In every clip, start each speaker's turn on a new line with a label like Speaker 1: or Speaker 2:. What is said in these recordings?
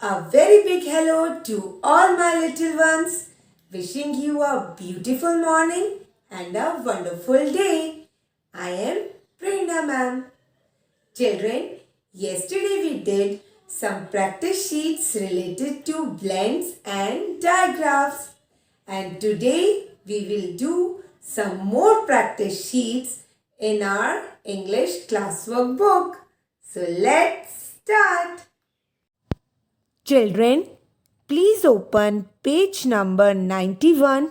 Speaker 1: A very big hello to all my little ones. Wishing you a beautiful morning and a wonderful day. I am Prerna ma'am. Children, yesterday we did some practice sheets related to blends and digraphs. And today we will do some more practice sheets in our English classwork book. So let's start. Children, please open page number 91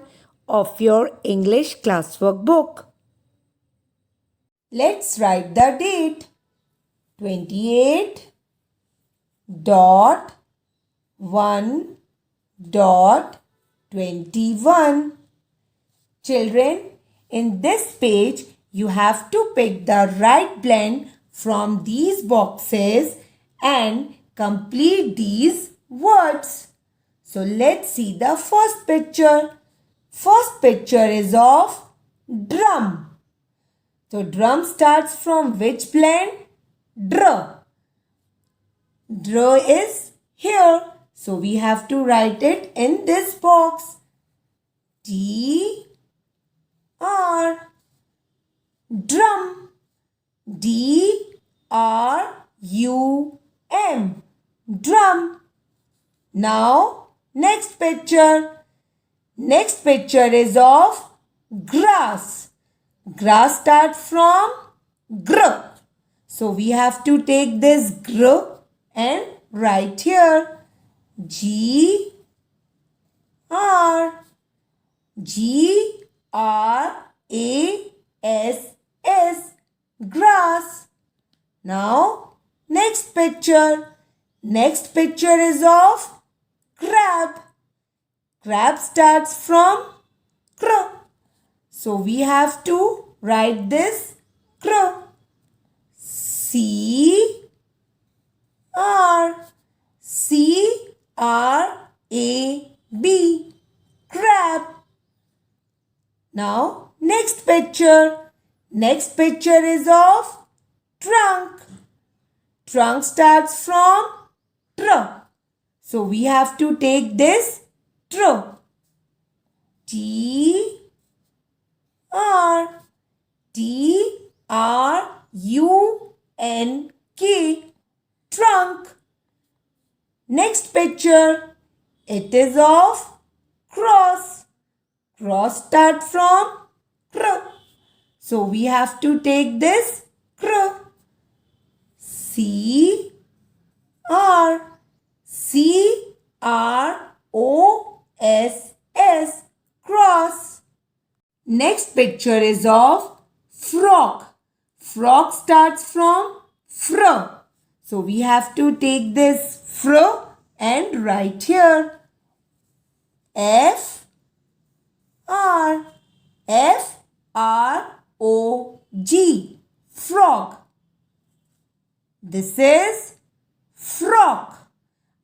Speaker 1: of your English classwork book. Let's write the date. 28 dot 1 dot 21. Children, in this page, you have to pick the right blend from these boxes and complete these words. So let's see the first picture. First picture is of drum. So drum starts from which blend? Dr. Dr is here. So we have to write it in this box. D-R. Drum. D-R-U-M. Drum. Now, next picture. Next picture is of grass. Grass starts from gr. So, we have to take this gr and write here. G-R. G-R-A-S-S. Grass. Now, next picture. Next picture is of crab. Crab starts from cr. So we have to write this cr. C-R. C-R-A-B. Crab. Now, next picture. Next picture is of trunk. Trunk starts from tr. So we have to take this tr. T-R. T-R-U-N-K. Trunk. Next picture. It is of cross. Cross starts from cr. So we have to take this cr. C-R. C-R-O-S-S. Cross. Next picture is of frog. Frog starts from fr. So we have to take this fr and write here. F-R. F-R-O-G. Frog. This is frog.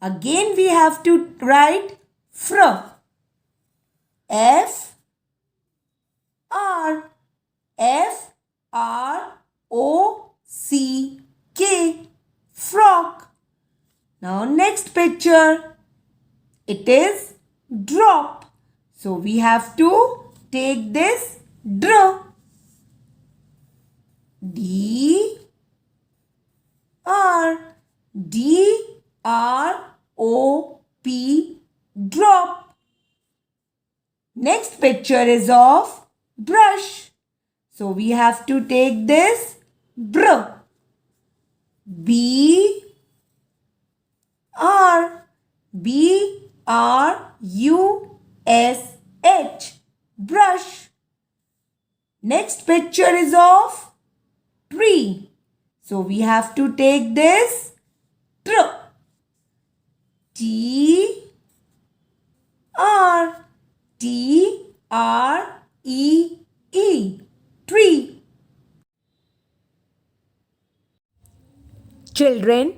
Speaker 1: Again we have to write fr. F-R. F-R-O-C-K. Frog. Now next picture. It is drop. So we have to take this dr. D-R. D-R-O-P. Drop. Next picture is of brush. So we have to take this br. B-R. B-R-U-S-H. Brush. Next picture is of tree. So we have to take this tr. T-R. T-R-E-E. Tree. Children,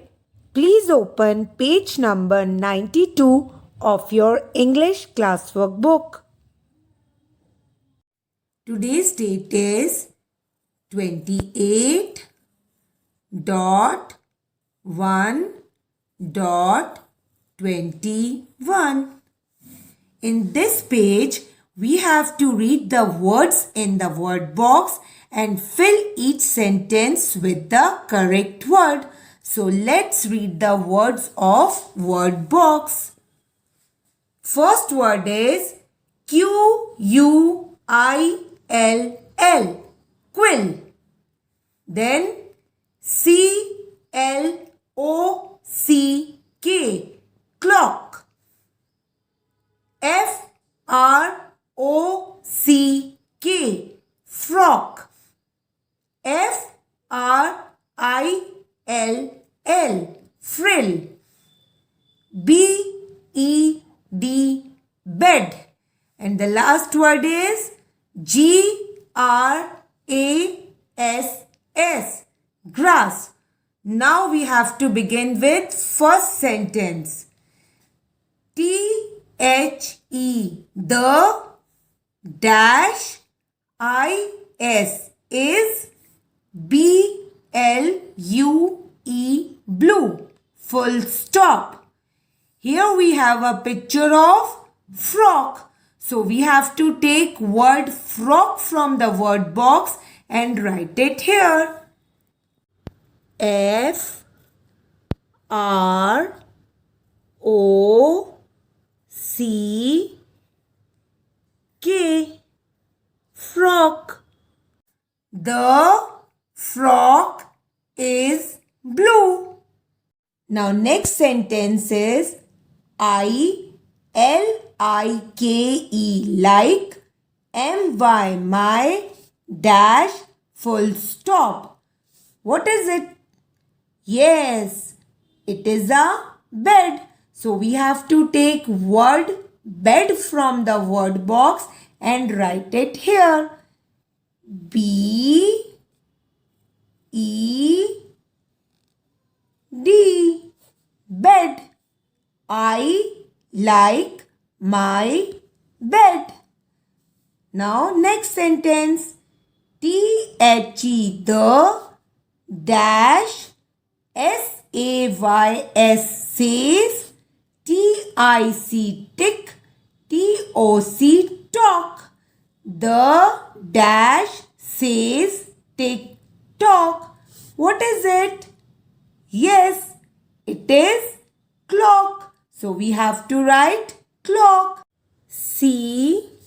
Speaker 1: please open page number 92 of your English classwork book. Today's date is 28 dot 1 dot 21. In this page, we have to read the words in the word box and fill each sentence with the correct word. So let's read the words of word box. First word is Q-U-I-L-L, quill. Then C-L-O-C-K, clock. F-R-O-C-K, frock. F-R-I-L-L, frill. B-E-D, bed. And the last word is G-R-A-S-S, grass. Now we have to begin with first sentence. T-H-E, the dash I-S is B-L-U-E, blue, full stop. Here we have a picture of frock. So we have to take word frock from the word box and write it here. F-R-O-C-K, frock. The frock is blue. Now next sentence is I-L-I-K-E, like, M-Y, my, dash, full stop. What is it? Yes, it is a bed. So we have to take word bed from the word box and write it here. B-E-D, bed. I like my bed. Now next sentence. T-H-E, the dash S-A-Y-S, says. T-I-C, tick. T-O-C, talk. The dash says tick tock. What is it? Yes, it is clock. So we have to write clock. C-L-O-C-K,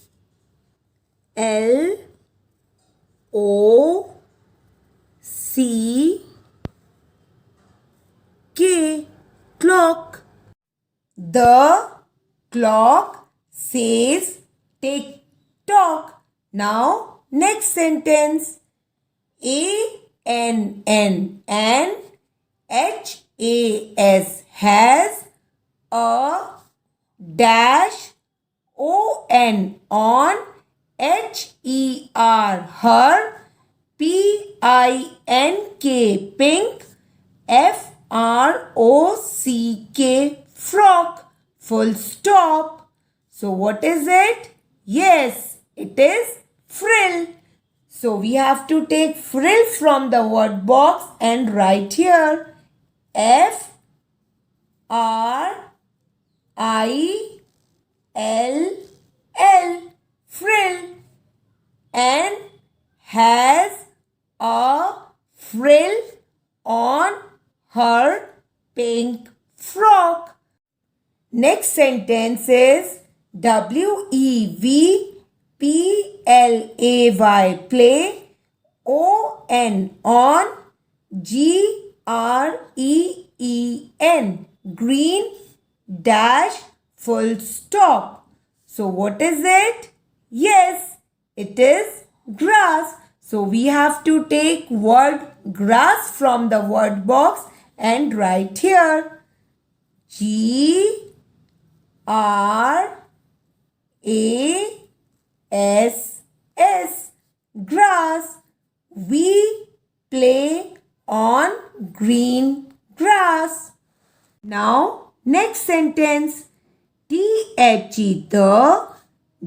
Speaker 1: clock. The clock says tick tock. Now next sentence. A-N-N and H-A-S has a dash O-N on H-E-R, her, P-I-N-K, pink, F-R-O-C-K, frock, full stop. So what is it? Yes, it is frill. So we have to take frill from the word box and write here. F-R-I-L-L, frill, and has a frill on her pink frock. Next sentence is W-E-V-P-L-A-Y, play, O-N, on, G-R-E-E-N, green, dash, full stop. So what is it? Yes, it is grass. So we have to take word grass from the word box and write here. G-R-A-S-S, grass. We play on green grass. Now next sentence. T-H-E, the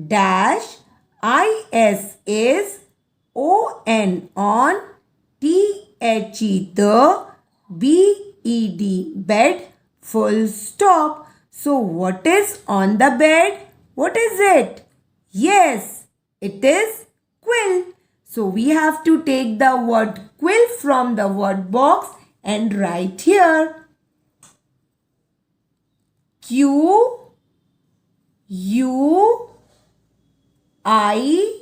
Speaker 1: dash I-S is O-N, on, T-H-E, the, B-E-D, bed, full stop. So what is on the bed? What is it? Yes, it is quill. So we have to take the word quill from the word box and write here. Q U I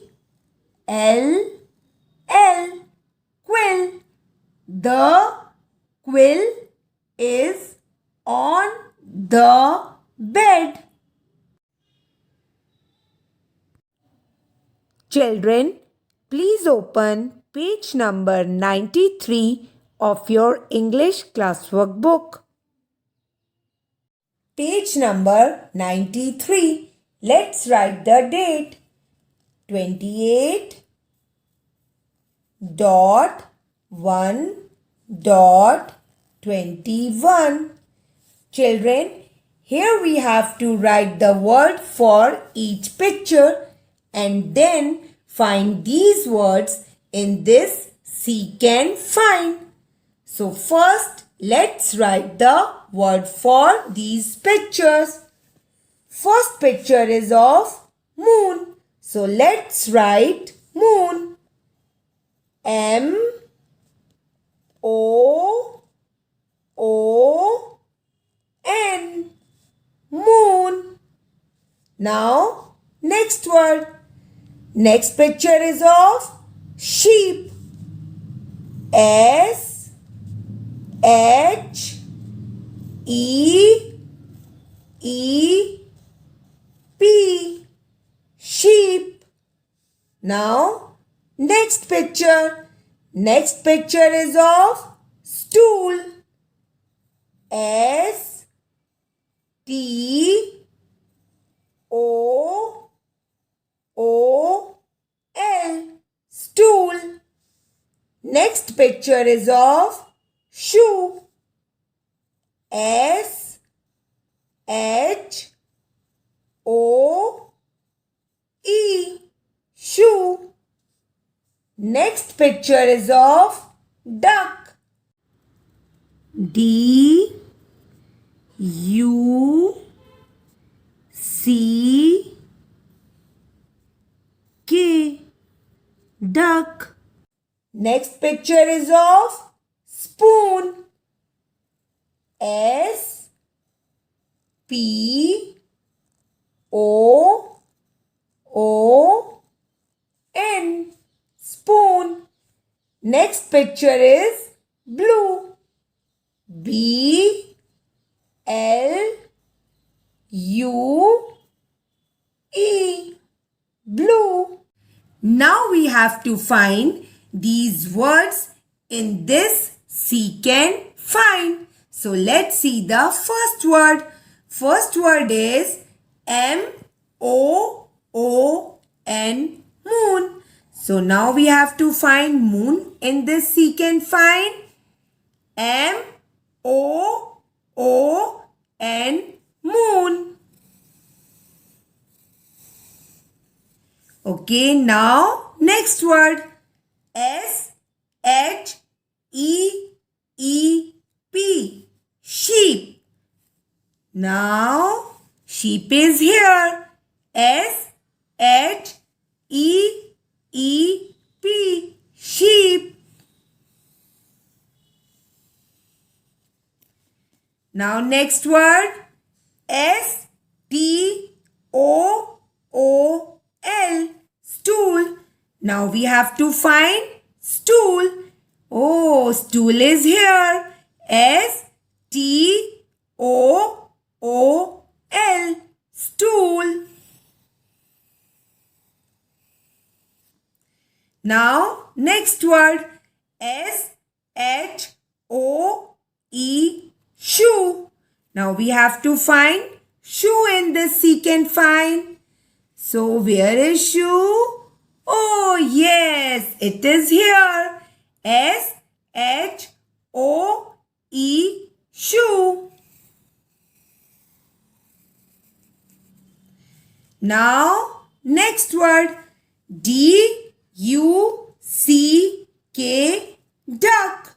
Speaker 1: L L, quill. The quill is on the bed. Children, please open page number 93 of your English classwork book. Page number 93. Let's write the date. 28 dot 1 dot 21. Children, here we have to write the word for each picture and then find these words in this seek and find. So first, let's write the word for these pictures. First picture is of moon. So let's write moon. M O O N, moon. Now next word. Next picture is of sheep. S H E E P, sheep. Now next picture. Next picture is of stool. S T O O L, stool. Next picture is of shoe. S H O E, shoe. Next picture is of duck. D U C K, duck. Next picture is of spoon. S P O O N, spoon. Next picture is blue. B L U E, blue. Now we have to find these words in this seek and find. So let's see the first word. First word is M-O-O-N, moon. So now we have to find moon in this seek and find. M-O-O-N, moon. Okay, now next word. S-H-E-E-P, sheep. Now sheep is here. S-H-E-E-P, sheep. Now next word. S-T-O-O-L, stool. Now we have to find stool. Oh, stool is here. S-T-O-O-L, stool. Now next word. S-H-O-E, shoe. Now we have to find shoe in this seek and find. So where is shoe? Oh yes, it is here. S-H-O-E, shoe. Now next word. D-U-C-K, duck.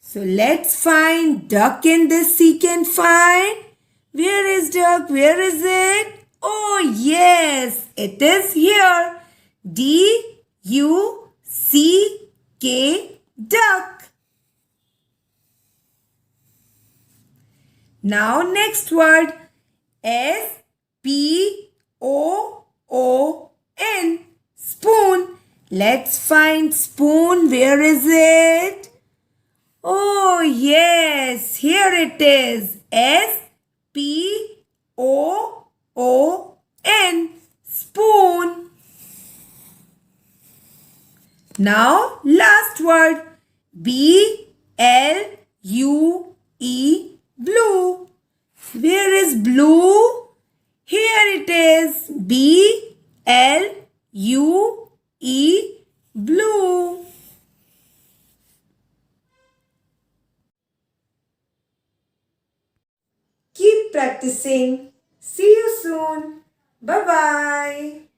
Speaker 1: So let's find duck in this seek and find. Where is duck? Where is it? Oh, yes, it is here. D-U-C-K, duck. Now next word. S-P-O-O-N. Spoon. Let's find spoon. Where is it? Oh, yes, here it is. S-P-O-O-N. Spoon. Now, last word. B-L-U-E. Blue. Where is blue? Here it is. B-L-U-E. Blue. Keep practicing. See you soon. Bye-bye.